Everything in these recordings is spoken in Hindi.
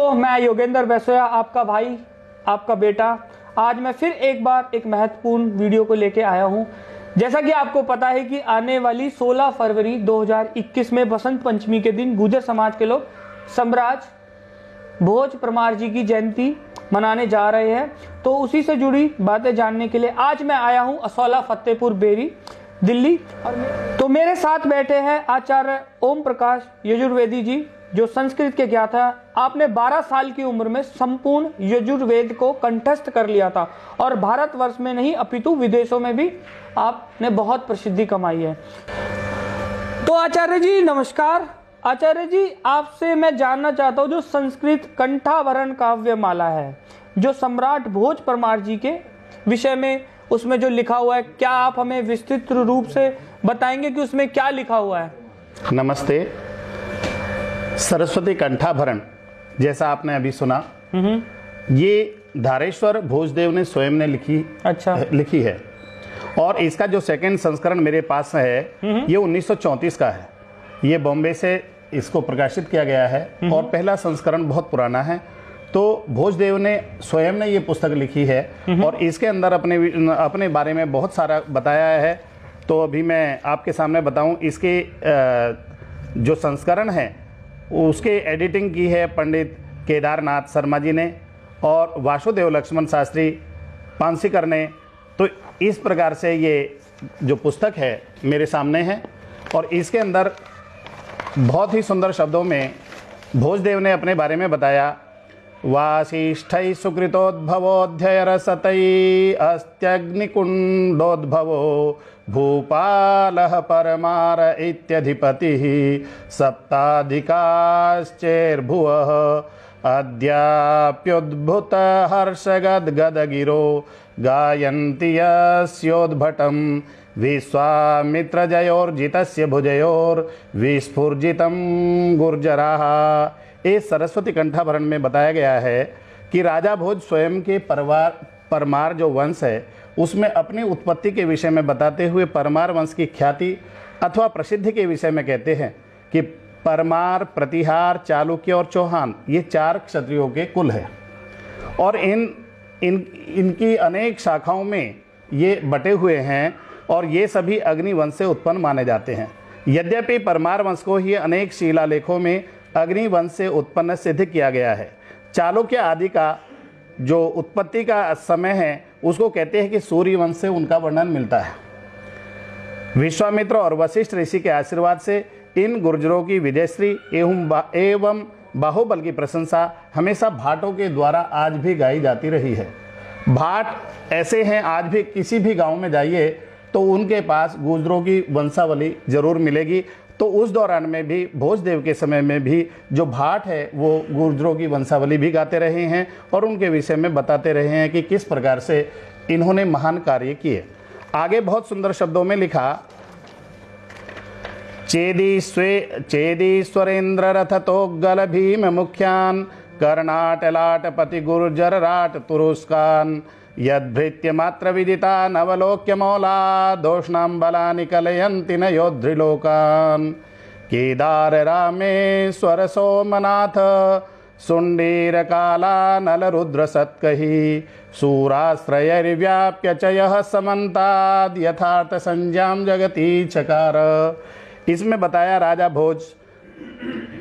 दोस्तों, मैं योगेंद्र बैसोया, आपका भाई, आपका बेटा। आज मैं फिर एक बार एक महत्वपूर्ण वीडियो को लेके आया हूं। जैसा कि आपको पता है कि आने वाली 16 फरवरी 2021 में बसंत पंचमी के दिन गुर्जर समाज के लोग सम्राट भोज परमार जी की जयंती मनाने जा रहे हैं। तो उसी से जुड़ी बातें जानने के लिए आज मैं आया हूं असौला फतेहपुर बेरी, दिल्ली। तो मेरे साथ बैठे हैं आचार्य ओम प्रकाश यजुर्वेदी जी, जो संस्कृत के ज्ञाता। आपने 12 साल की उम्र में संपूर्ण यजुर्वेद को कंठस्थ कर लिया था और भारतवर्ष में नहीं अपितु विदेशों में भी आपने बहुत प्रसिद्धि कमाई है। तो आचार्य जी नमस्कार। आचार्य जी, आपसे मैं जानना चाहता हूँ, जो संस्कृत कंठाभरण काव्य माला है, जो सम्राट भोज परमार जी के विषय में उसमें जो लिखा हुआ है, क्या आप हमें विस्तृत रूप से बताएंगे कि उसमें क्या लिखा हुआ है? नमस्ते। सरस्वती कंठाभरण, जैसा आपने अभी सुना, ये धारेश्वर भोजदेव ने स्वयं ने लिखी है और इसका जो सेकंड संस्करण मेरे पास है ये 1934 का है। ये बॉम्बे से इसको प्रकाशित किया गया है और पहला संस्करण बहुत पुराना है। तो भोजदेव ने स्वयं ने ये पुस्तक लिखी है और इसके अंदर अपने बारे में बहुत सारा बताया है। तो अभी मैं आपके सामने बताऊं, इसके जो संस्करण है उसके एडिटिंग की है पंडित केदारनाथ शर्मा जी ने और वासुदेव लक्ष्मण शास्त्री पांसीकर ने। तो इस प्रकार से ये जो पुस्तक है मेरे सामने है और इसके अंदर बहुत ही सुंदर शब्दों में भोजदेव ने अपने बारे में बताया। वासिष्ठै सुकृतोद्भवोऽध्ययरसतै अस्त्यग्निकुण्डोद्भवो भूपालः परमार इत्यधिपतिः सप्ताधिकाश्चैर्भुवः अद्याप्युद्भुत हर्षगद्गदगिरो गायन्ति यस्योद्भटं विश्वामित्रजयोर्जितस्य भुजयोर्विस्फुर्जितं गुर्जराः। इस सरस्वती कंठाभरण में बताया गया है कि राजा भोज स्वयं के परमार जो वंश है उसमें अपनी उत्पत्ति के विषय में बताते हुए परमार वंश की ख्याति अथवा प्रसिद्धि के विषय में कहते हैं कि परमार, प्रतिहार, चालुक्य और चौहान ये 4 क्षत्रियों के कुल है और इनकी अनेक शाखाओं में ये बटे हुए हैं और ये सभी अग्निवंश से उत्पन्न माने जाते हैं। यद्यपि परमार वंश को ही अनेक शिलालेखों में अग्निवंश से उत्पन्न सिद्ध किया गया है। चालुक्य आदि का जो उत्पत्ति का समय है उसको कहते हैं कि सूर्य वंश से उनका वर्णन मिलता है। विश्वामित्र और वशिष्ठ ऋषि के आशीर्वाद से इन गुर्जरों की विजयश्री एवं बाहुबल की प्रशंसा हमेशा भाटों के द्वारा आज भी गाई जाती रही है। भाट ऐसे हैं, आज भी किसी भी गांव में जाइए तो उनके पास गुर्जरों की वंशावली जरूर मिलेगी। तो उस दौरान में भी भोजदेव के समय में भी जो भाट है वो गुर्जरों की वंशावली भी गाते रहे हैं और उनके विषय में बताते रहे हैं कि किस प्रकार से इन्होंने महान कार्य किए। आगे बहुत सुंदर शब्दों में लिखा, चेदीश्वरेन्द्र रथतोग्गल भीम मुख्यान कर्णाट लाटपति गुर्जर राट तुरुस्कान यद्भृत्य मात्र विदिता नवलोक्य मौला दोषणाम बलानि कलयन्ति न योद्धृलोकान् केदार रामेश्वर सोमनाथ सुंडीर काला नल रुद्र सत्कही सूराश्रयर्व्याप्य च यः समन्ताद् यथार्थ संज्ञां जगति चकार। इसमें बताया राजा भोज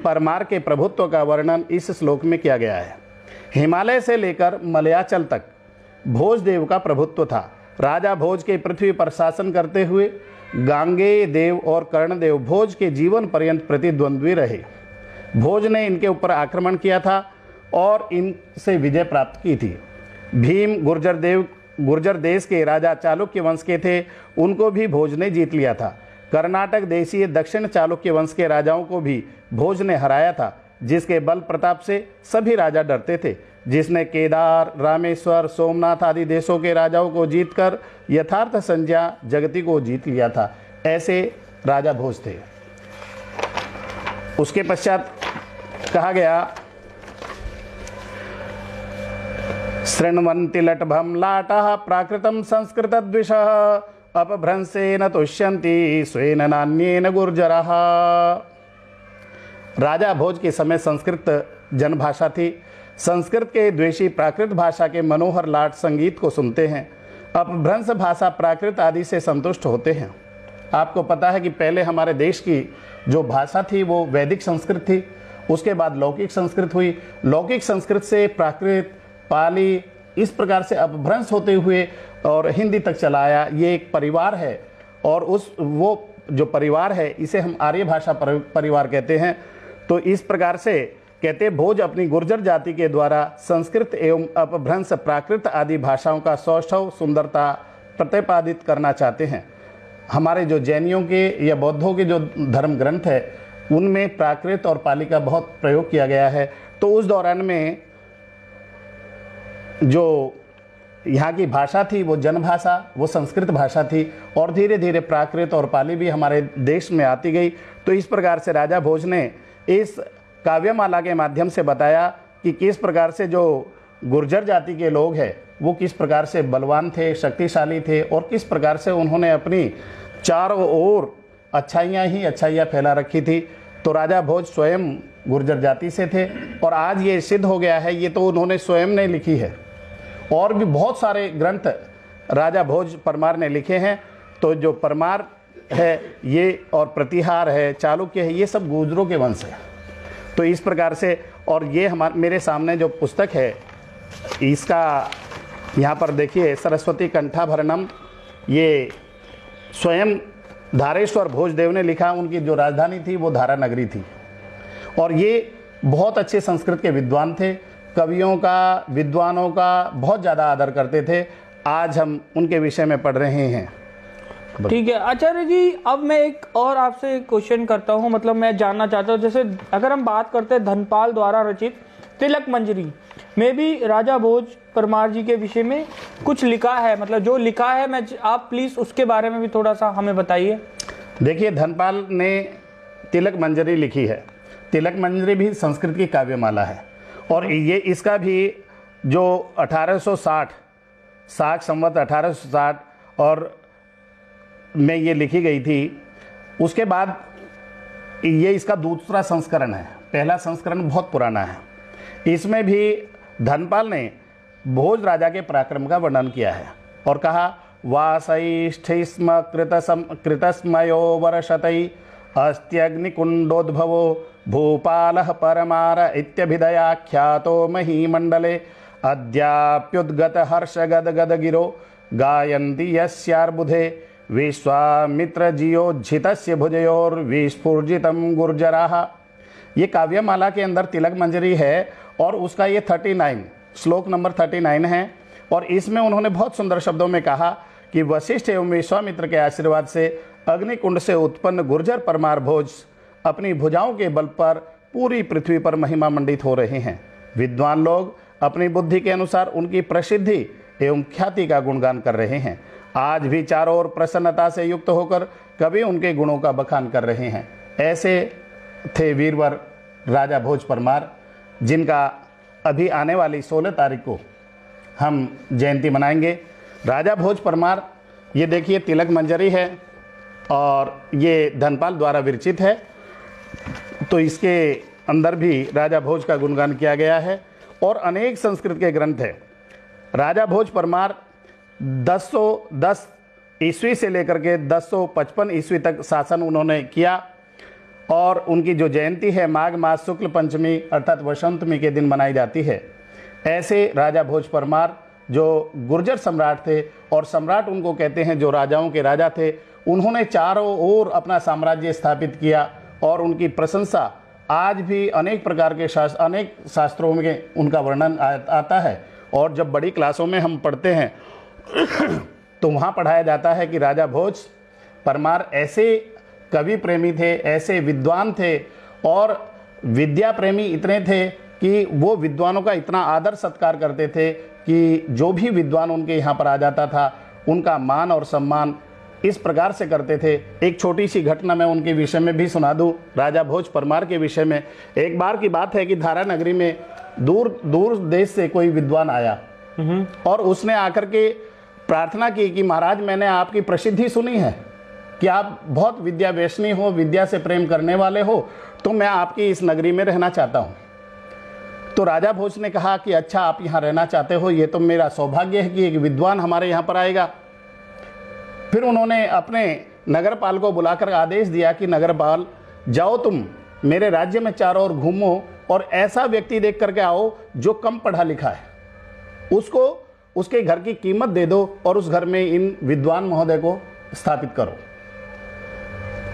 परमार के प्रभुत्व का वर्णन इस श्लोक में किया गया है। हिमालय से लेकर मलयाचल तक भोजदेव का प्रभुत्व था। राजा भोज के पृथ्वी पर शासन करते हुए गांगेय देव और कर्णदेव भोज के जीवन पर्यंत प्रतिद्वंद्वी रहे। भोज ने इनके ऊपर आक्रमण किया था और इनसे विजय प्राप्त की थी। भीम गुर्जर देश के राजा चालुक्य वंश के थे, उनको भी भोज ने जीत लिया था। कर्नाटक देशीय दक्षिण चालुक्य वंश के राजाओं को भी भोज ने हराया था, जिसके बल प्रताप से सभी राजा डरते थे। जिसने केदार, रामेश्वर, सोमनाथ आदि देशों के राजाओं को जीतकर यथार्थ संज्ञा जगती को जीत लिया था। ऐसे राजा भोज थे। उसके पश्चात कहा गया, शृण्वन्ति लटभम लाटः प्राकृतम संस्कृत द्विषः अपभ्रंशेन तुष्यन्ति स्वेन नान्येन गुर्जरः। राजा भोज के समय संस्कृत जनभाषा थी। संस्कृत के द्वेषी प्राकृत भाषा के मनोहर लाट संगीत को सुनते हैं, अपभ्रंश भाषा प्राकृत आदि से संतुष्ट होते हैं। आपको पता है कि पहले हमारे देश की जो भाषा थी वो वैदिक संस्कृत थी, उसके बाद लौकिक संस्कृत हुई, लौकिक संस्कृत से प्राकृत, पाली, इस प्रकार से अपभ्रंश होते हुए और हिंदी तक चला आया। ये एक परिवार है और वो जो परिवार है इसे हम आर्य भाषा परिवार कहते हैं। तो इस प्रकार से कहते भोज अपनी गुर्जर जाति के द्वारा संस्कृत एवं अपभ्रंश प्राकृत आदि भाषाओं का सौष्ठव सुंदरता प्रतिपादित करना चाहते हैं। हमारे जो जैनियों के या बौद्धों के जो धर्म ग्रंथ है उनमें प्राकृत और पाली का बहुत प्रयोग किया गया है। तो उस दौरान में जो यहाँ की भाषा थी वो जनभाषा, वो संस्कृत भाषा थी और धीरे धीरे प्राकृत और पाली भी हमारे देश में आती गई। तो इस प्रकार से राजा भोज ने इस काव्यमाला के माध्यम से बताया कि किस प्रकार से जो गुर्जर जाति के लोग हैं वो किस प्रकार से बलवान थे, शक्तिशाली थे और किस प्रकार से उन्होंने अपनी चारों ओर अच्छाइयाँ ही अच्छाइयाँ फैला रखी थी। तो राजा भोज स्वयं गुर्जर जाति से थे और आज ये सिद्ध हो गया है, ये तो उन्होंने स्वयं ने लिखी है और भी बहुत सारे ग्रंथ राजा भोज परमार ने लिखे हैं। तो जो परमार है ये और प्रतिहार है, चालुक्य है, ये सब गुर्जरों के वंश है। तो इस प्रकार से और ये मेरे सामने जो पुस्तक है इसका यहाँ पर देखिए सरस्वती कंठाभरणम, ये स्वयं धारेश्वर भोजदेव ने लिखा। उनकी जो राजधानी थी वो धारा नगरी थी और ये बहुत अच्छे संस्कृत के विद्वान थे, कवियों का, विद्वानों का बहुत ज़्यादा आदर करते थे। आज हम उनके विषय में पढ़ रहे हैं। ठीक है आचार्य जी, अब मैं एक और आपसे क्वेश्चन करता हूँ, मतलब मैं जानना चाहता हूँ, जैसे अगर हम बात करते हैं धनपाल द्वारा रचित तिलक मंजरी में भी राजा भोज परमार जी के विषय में कुछ लिखा है, मतलब जो लिखा है मैं आप प्लीज उसके बारे में भी थोड़ा सा हमें बताइए। देखिए धनपाल ने तिलक मंजरी लिखी है। तिलक मंजरी भी संस्कृत की काव्यमाला है और ये इसका भी जो 1860 साख संवत 1860 और में ये लिखी गई थी। उसके बाद ये इसका दूसरा संस्करण है, पहला संस्करण बहुत पुराना है। इसमें भी धनपाल ने भोज राजा के पराक्रम का वर्णन किया है और कहा वासैष्ठिस्म कृतस्मयो वर्षतै अस्त्यग्निकुंडोद्भवो भूपालः परमार इत्यभिधयाख्यातो महीमंडले अद्याप्युद्गत हर्षगदगदगिरो गायन्ति यस्यार्बुधे विश्वामित्रजियोज्झितस्य भुजयोर्विस्फुर्जितं गुर्जराः। ये काव्यमाला के अंदर तिलक मंजरी है और उसका ये 39 श्लोक नंबर 39 है और इसमें उन्होंने बहुत सुंदर शब्दों में कहा कि वशिष्ठ एवं विश्वामित्र के आशीर्वाद से अग्निकुंड से उत्पन्न गुर्जर परमार भोज अपनी भुजाओं के बल पर पूरी पृथ्वी पर महिमा मंडित हो रहे हैं। विद्वान लोग अपनी बुद्धि के अनुसार उनकी प्रसिद्धि एवं ख्याति का गुणगान कर रहे हैं। आज भी चारों ओर प्रसन्नता से युक्त होकर कवि उनके गुणों का बखान कर रहे हैं। ऐसे थे वीरवर राजा भोज परमार, जिनका अभी आने वाली 16 तारीख को हम जयंती मनाएंगे। राजा भोज परमार, ये देखिए तिलक मंजरी है और ये धनपाल द्वारा विरचित है। तो इसके अंदर भी राजा भोज का गुणगान किया गया है और अनेक संस्कृत के ग्रंथ है। राजा भोज परमार 1010 ईस्वी से लेकर के 1055 ईस्वी तक शासन उन्होंने किया और उनकी जो जयंती है माघ मास शुक्ल पंचमी अर्थात वसंतमी के दिन मनाई जाती है। ऐसे राजा भोज परमार जो गुर्जर सम्राट थे और सम्राट उनको कहते हैं जो राजाओं के राजा थे, उन्होंने चारों ओर अपना साम्राज्य स्थापित किया और उनकी प्रशंसा आज भी अनेक प्रकार के अनेक शास्त्रों में उनका वर्णन आता है। और जब बड़ी क्लासों में हम पढ़ते हैं तो वहाँ पढ़ाया जाता है कि राजा भोज परमार ऐसे कवि प्रेमी थे, ऐसे विद्वान थे और विद्या प्रेमी इतने थे कि वो विद्वानों का इतना आदर सत्कार करते थे कि जो भी विद्वान उनके यहाँ पर आ जाता था उनका मान और सम्मान इस प्रकार से करते थे। एक छोटी सी घटना मैं उनके विषय में भी सुना दूं। राजा भोज परमार के विषय में एक बार की बात है कि धारा नगरी में दूर दूर देश से कोई विद्वान आया और उसने आकर के प्रार्थना की कि महाराज, मैंने आपकी प्रसिद्धि सुनी है कि आप बहुत विद्या व्यसनी हो, विद्या से प्रेम करने वाले हो, तो मैं आपकी इस नगरी में रहना चाहता हूँ। तो राजा भोज ने कहा कि अच्छा आप यहाँ रहना चाहते हो, ये तो मेरा सौभाग्य है कि एक विद्वान हमारे यहाँ पर आएगा। फिर उन्होंने अपने नगरपाल को बुलाकर आदेश दिया कि नगरपाल जाओ, तुम मेरे राज्य में चारों ओर घूमो और ऐसा व्यक्ति देख करके आओ जो कम पढ़ा लिखा है, उसको उसके घर की कीमत दे दो और उस घर में इन विद्वान महोदय को स्थापित करो।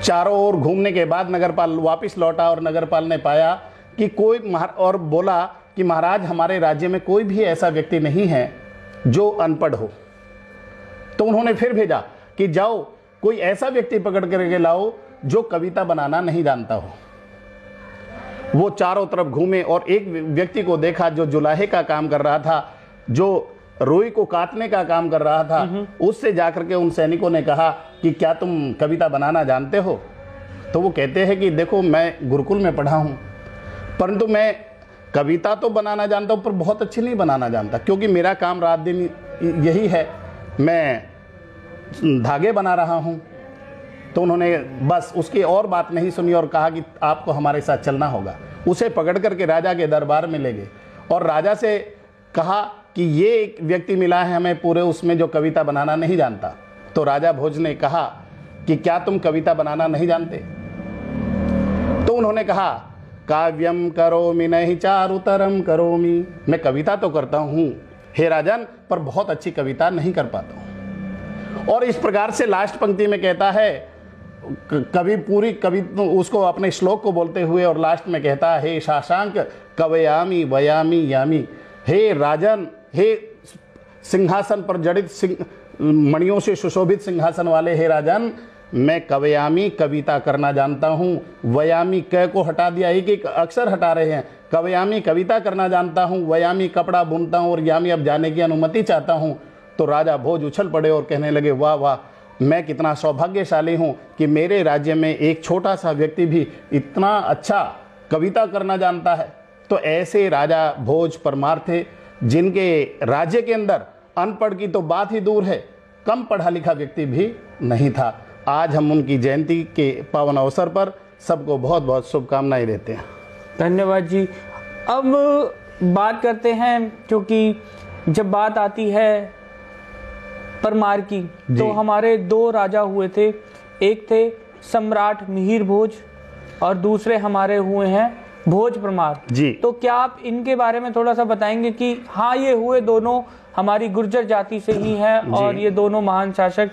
चारों ओर घूमने के बाद नगरपाल वापस लौटा और नगरपाल ने पाया कि कोई और बोला कि महाराज हमारे राज्य में कोई भी ऐसा व्यक्ति नहीं है जो अनपढ़ हो। तो उन्होंने फिर भेजा कि जाओ कोई ऐसा व्यक्ति पकड़ करके लाओ जो कविता बनाना नहीं जानता हो। वो चारों तरफ घूमे और एक व्यक्ति को देखा जो जुलाहे का काम कर रहा था, जो रुई को काटने का काम कर रहा था। उससे जाकर के उन सैनिकों ने कहा कि क्या तुम कविता बनाना जानते हो? तो वो कहते हैं कि देखो मैं गुरुकुल में पढ़ा हूँ, परंतु मैं कविता तो बनाना जानता हूँ पर बहुत अच्छी नहीं बनाना जानता, क्योंकि मेरा काम रात दिन यही है, मैं धागे बना रहा हूँ। तो उन्होंने बस उसकी और बात नहीं सुनी और कहा कि आपको हमारे साथ चलना होगा। उसे पकड़ करके राजा के दरबार में ले गए और राजा से कहा कि ये एक व्यक्ति मिला है हमें पूरे उसमें जो कविता बनाना नहीं जानता। तो राजा भोज ने कहा कि क्या तुम कविता बनाना नहीं जानते? तो उन्होंने कहा काव्यम करोमि नहीं चारुतरम करोमि, मैं कविता तो करता हूँ हे राजन, पर बहुत अच्छी कविता नहीं कर पाता हूँ। और इस प्रकार से लास्ट पंक्ति में कहता है, कवि पूरी कवि उसको अपने श्लोक को बोलते हुए और लास्ट में कहता है हे शाशांक कवयामी वयामी यामी, हे राजन, हे सिंहासन पर जड़ित मणियों से सुशोभित सिंहासन वाले हे राजन, मैं कवयामी कविता करना जानता हूँ। वयामी क को हटा दिया, एक एक अक्षर हटा रहे हैं। कवयामी कविता करना जानता हूँ, वयामी कपड़ा बुनता हूँ और यामी अब जाने की अनुमति चाहता हूँ। तो राजा भोज उछल पड़े और कहने लगे वाह वाह, मैं कितना सौभाग्यशाली हूँ कि मेरे राज्य में एक छोटा सा व्यक्ति भी इतना अच्छा कविता करना जानता है। तो ऐसे राजा भोज परमार थे जिनके राज्य के अंदर अनपढ़ की तो बात ही दूर है, कम पढ़ा लिखा व्यक्ति भी नहीं था। आज हम उनकी जयंती के पावन अवसर पर सबको बहुत बहुत शुभकामनाएं देते हैं। धन्यवाद जी। अब बात करते हैं, क्योंकि जब बात आती है परमार की तो हमारे दो राजा हुए थे, एक थे सम्राट मिहिर भोज और दूसरे हमारे हुए हैं भोज परमार जी। तो क्या आप इनके बारे में थोड़ा सा बताएंगे कि हाँ ये हुए दोनों हमारी गुर्जर जाति से ही हैं और ये दोनों महान शासक।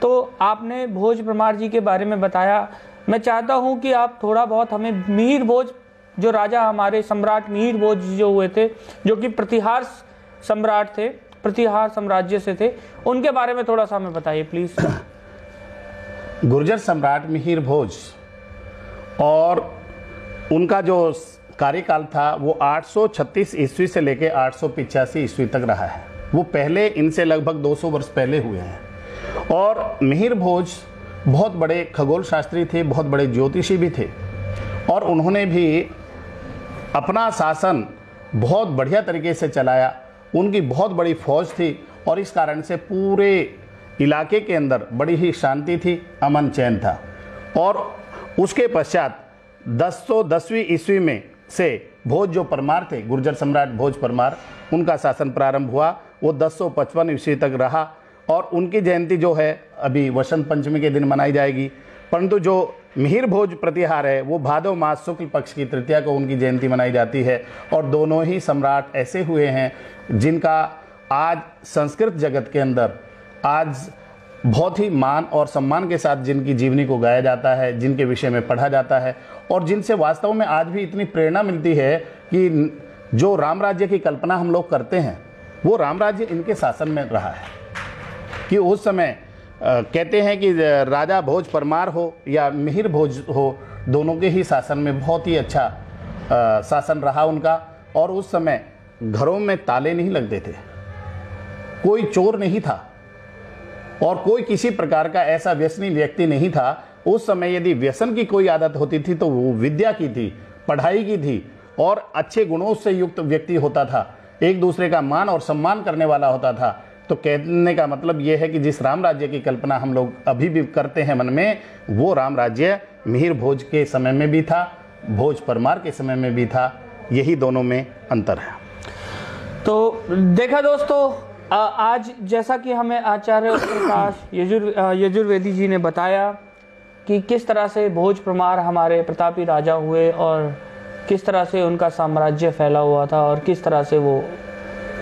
तो आपने भोज परमार जी के बारे में बताया, मैं चाहता हूं कि आप थोड़ा बहुत हमें मिहिर भोज जो राजा हमारे सम्राट मिहिर भोज जो हुए थे, जो कि प्रतिहार सम्राट थे, प्रतिहार साम्राज्य से थे, उनके बारे में थोड़ा सा हमें बताइए प्लीज। गुर्जर सम्राट मिहिर भोज और उनका जो कार्यकाल था वो 836 ईस्वी से लेके 885 ईस्वी तक रहा है। वो पहले इनसे लगभग 200 वर्ष पहले हुए हैं। और मिहिर भोज बहुत बड़े खगोल शास्त्री थे, बहुत बड़े ज्योतिषी भी थे और उन्होंने भी अपना शासन बहुत बढ़िया तरीके से चलाया। उनकी बहुत बड़ी फौज थी और इस कारण से पूरे इलाके के अंदर बड़ी ही शांति थी, अमन चैन था। और उसके पश्चात 1010वीं ईस्वी में से भोज जो परमार थे, गुर्जर सम्राट भोज परमार, उनका शासन प्रारंभ हुआ। वो 1055 ईस्वी तक रहा और उनकी जयंती जो है अभी वसंत पंचमी के दिन मनाई जाएगी। परंतु जो मिहिर भोज प्रतिहार है वो भादव मास शुक्ल पक्ष की तृतीया को उनकी जयंती मनाई जाती है। और दोनों ही सम्राट ऐसे हुए हैं जिनका आज संस्कृत जगत के अंदर आज बहुत ही मान और सम्मान के साथ जिनकी जीवनी को गाया जाता है, जिनके विषय में पढ़ा जाता है और जिनसे वास्तव में आज भी इतनी प्रेरणा मिलती है कि जो राम राज्य की कल्पना हम लोग करते हैं वो राम राज्य इनके शासन में रहा है। कि उस समय कहते हैं कि राजा भोज परमार हो या मिहिर भोज हो, दोनों के ही शासन में बहुत ही अच्छा शासन रहा उनका। और उस समय घरों में ताले नहीं लगते थे, कोई चोर नहीं था और कोई किसी प्रकार का ऐसा व्यसनी व्यक्ति नहीं था। उस समय यदि व्यसन की कोई आदत होती थी तो वो विद्या की थी, पढ़ाई की थी और अच्छे गुणों से युक्त व्यक्ति होता था, एक दूसरे का मान और सम्मान करने वाला होता था। तो कहने का मतलब ये है कि जिस राम राज्य की कल्पना हम लोग अभी भी करते हैं मन में, वो राम राज्य मिहिर भोज के समय में भी था, भोज परमार के समय में भी था यही दोनों में अंतर है। तो देखा दोस्तों, आज जैसा कि हमें आचार्य प्रकाश यजुर्वेदी जी ने बताया कि किस तरह से भोज परमार हमारे प्रतापी राजा हुए और किस तरह से उनका साम्राज्य फैला हुआ था और किस तरह से वो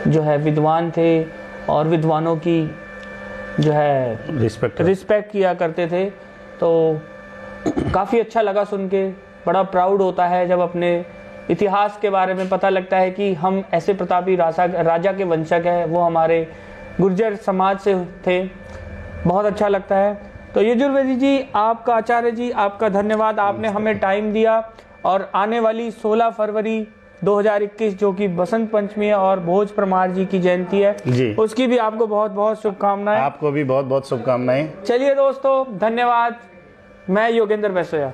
जो है विद्वान थे और विद्वानों की जो है रिस्पेक्ट किया करते थे। तो काफ़ी अच्छा लगा सुन के, बड़ा प्राउड होता है जब अपने इतिहास के बारे में पता लगता है कि हम ऐसे प्रतापी राजा के वंशज हैं, वो हमारे गुर्जर समाज से थे। बहुत अच्छा लगता है। तो यजुर्वेदी जी, आपका आचार्य जी, आपका धन्यवाद, आपने हमें टाइम दिया। और आने वाली 16 फरवरी 2021 जो कि बसंत पंचमी है और भोज परमार जी की जयंती है जी, उसकी भी आपको बहुत बहुत शुभकामनाएं। आपको भी बहुत बहुत शुभकामनाएं। चलिए दोस्तों, धन्यवाद। मैं योगेंद्र बैसोया।